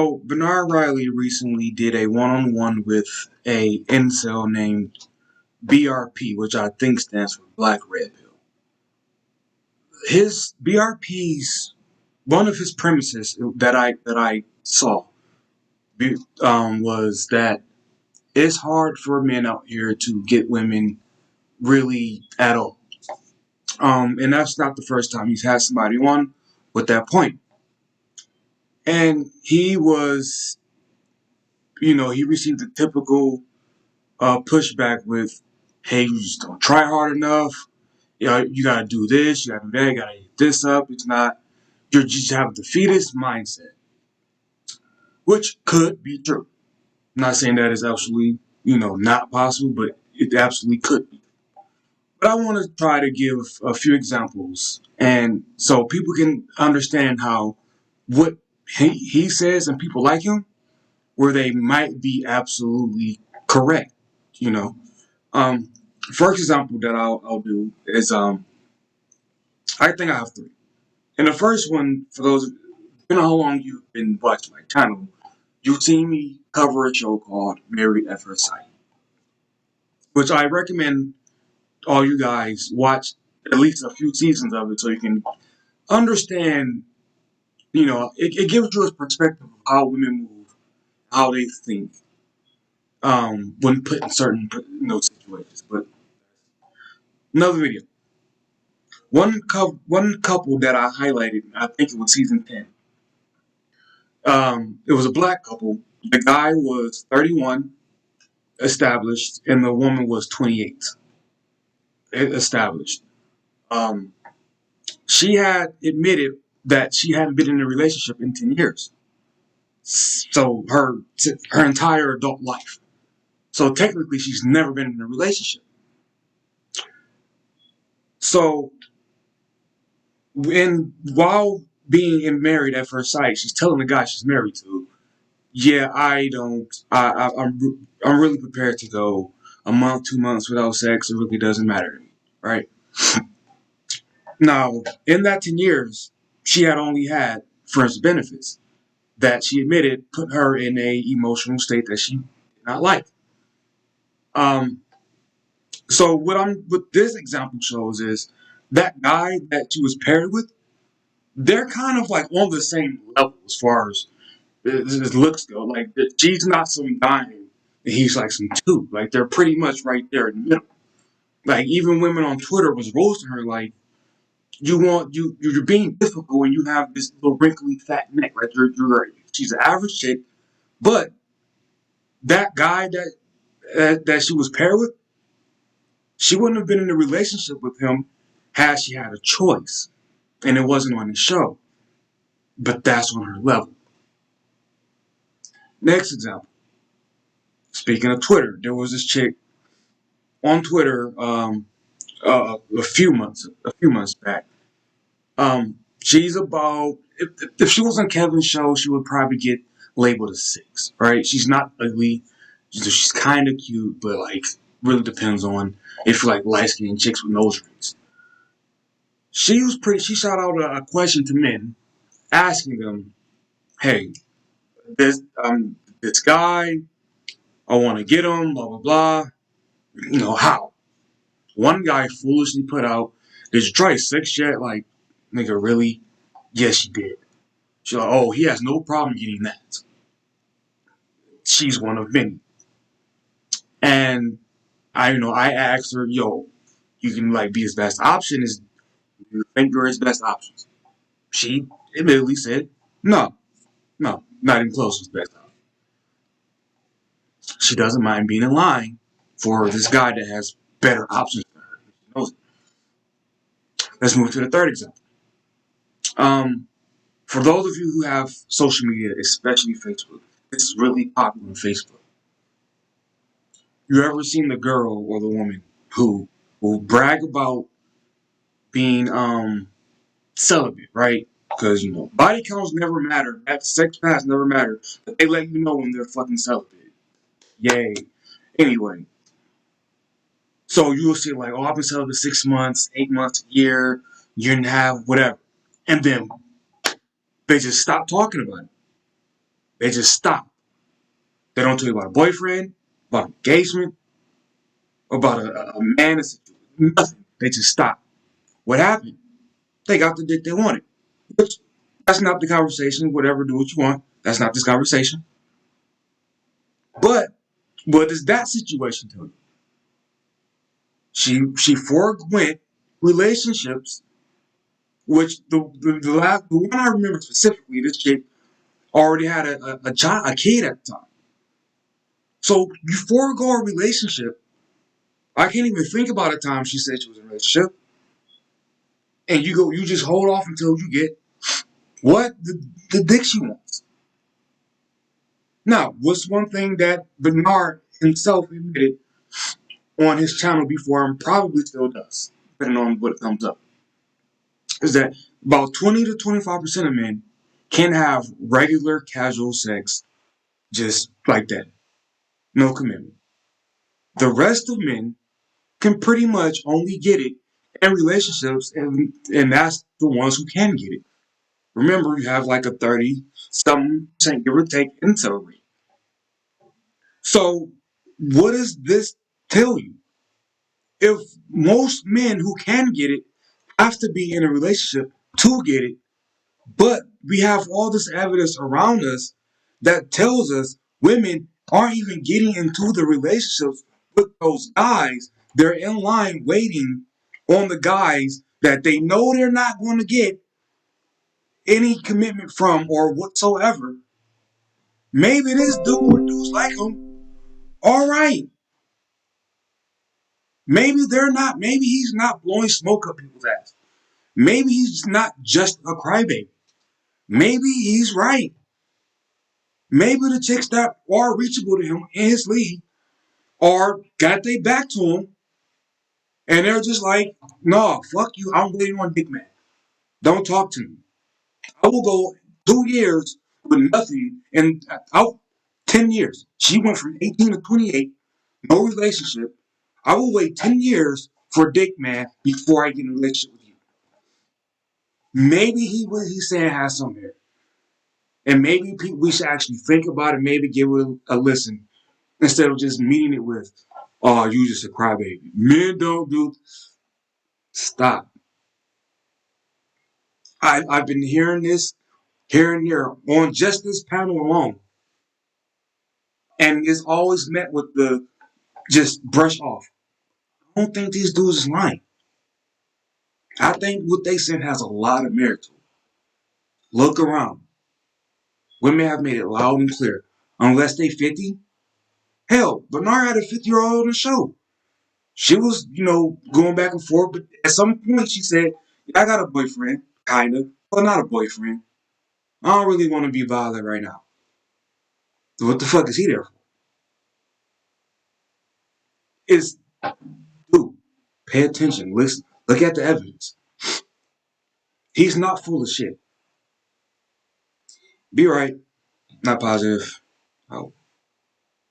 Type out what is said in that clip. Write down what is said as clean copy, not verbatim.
So Bernard Riley recently did a one-on-one with a incel named BRP, which I think stands for Black Red Pill. His BRP's one of his premises that I saw was that it's hard for men out here to get women really at all. And that's not the first time he's had somebody on with that point. And he was, he received the typical pushback with, "Hey, you just don't try hard enough. You gotta do this, you gotta do that, you gotta eat this up. It's not, you just have a defeatist mindset," which could be true. I'm not saying that is absolutely, not possible, but it absolutely could be. But I want to try to give a few examples, and so people can understand how what he says and people like him, where they might be absolutely correct. You know, um, first example that I'll do is I think I have three. And the first one, for those, depending on how long you've been watching my channel, you've seen me cover a show called Married at First Sight, which I recommend all you guys watch at least a few seasons of it so you can understand. It gives you a perspective of how women move, how they think, when put in certain situations. But another video, one couple that I highlighted, I think it was season 10. It was a black couple. The guy was 31, established, and the woman was 28, established. Um, she had admitted that she hadn't been in a relationship in 10 years. So her entire adult life. So technically, she's never been in a relationship. So while being married at first sight, she's telling the guy she's married to, "Yeah, I don't. I'm really prepared to go a month, 2 months without sex. It really doesn't matter to me, right?" Now, in that 10 years, she had only had friends with benefits that she admitted put her in a emotional state that she did not like. Um, so what this example shows is that guy that she was paired with, they're kind of like on the same level as far as his looks go. Like she's not some dime, and he's like some two. Like they're pretty much right there in the middle. Like even women on Twitter was roasting her like, you're being difficult when you have this little wrinkly fat neck. Right, she's an average chick, but that guy that she was paired with, she wouldn't have been in a relationship with him had she had a choice, and it wasn't on the show. But that's on her level. Next example. Speaking of Twitter, there was this chick on Twitter a few months back. She's about, if she was on Kevin's show, she would probably get labeled a 6, right? She's not ugly, she's kind of cute, but like really depends on if you like light skinned chicks with nose rings. She shot out a question to men, asking them, "Hey, this guy, I want to get him, blah blah blah. How?" One guy foolishly put out, "Did you try sex yet?" Like, nigga, really? Yes, she did. She's like, "Oh, he has no problem getting that." She's one of many. And I asked her, "Yo, you can like be his best option? Is you think you're his best options?" She immediately said, "No, no, not even close to his best option." She doesn't mind being in line for this guy that has better options than her. She knows it. Let's move to the third example. Um, for those of you who have social media, especially Facebook, this is really popular on Facebook. You ever seen the girl or the woman who will brag about being celibate, right? Because body counts never matter, that sex pass never matter, but they let you know when they're fucking celibate. Yay. Anyway, so you'll see like, "Oh, I've been celibate 6 months, 8 months, a year and a half, whatever," and then they just stop talking about it. They just stop. They don't tell you about a boyfriend, about engagement, about a man. Nothing. They just stop. What happened? They got the dick they wanted. Which, that's not the conversation. Whatever, do what you want. That's not this conversation. But what does that situation tell you? She forewent relationships, which the one I remember specifically, this chick already had a child, a kid at the time. So you forego a relationship. I can't even think about a time she said she was in a relationship, and you just hold off until you get what the dick she wants. Now, what's one thing that Bernard himself admitted on his channel before and probably still does, depending on what comes up, is that about 20 to 25% of men can have regular casual sex just like that. No commitment. The rest of men can pretty much only get it in relationships, and that's the ones who can get it. Remember, you have like a 30 something percent give or take incel rate. So, what does this tell you? If most men who can get it have to be in a relationship to get it, but we have all this evidence around us that tells us women aren't even getting into the relationships with those guys. They're in line waiting on the guys that they know they're not going to get any commitment from or whatsoever. Maybe this dude or dudes like him, all right. Maybe he's not blowing smoke up people's ass. Maybe he's not just a crybaby. Maybe he's right. Maybe the chicks that are reachable to him in his league are got their back to him and they're just like, no, fuck you. I'm waiting on Dick Man. Don't talk to me. I will go 2 years with nothing and out 10 years. She went from 18 to 28, no relationship. I will wait 10 years for Dick Man before I get in a relationship with you. Maybe what he's saying has some merit. And maybe we should actually think about it, maybe give it a listen instead of just meeting it with, oh, you just a crybaby. Men don't do. Stop. I've been hearing this here and there on just this panel alone. And it's always met with the just brush off. I don't think these dudes is lying. I think what they said has a lot of merit to it. Look around. Women have made it loud and clear. Unless they 50. Hell, Bernard had a 50-year-old on the show. She was, going back and forth, but at some point she said, yeah, I got a boyfriend, kind of, but not a boyfriend. I don't really want to be bothered right now. So what the fuck is he there for? It's, dude, pay attention, listen, look at the evidence. He's not full of shit. Be right, not positive. Oh.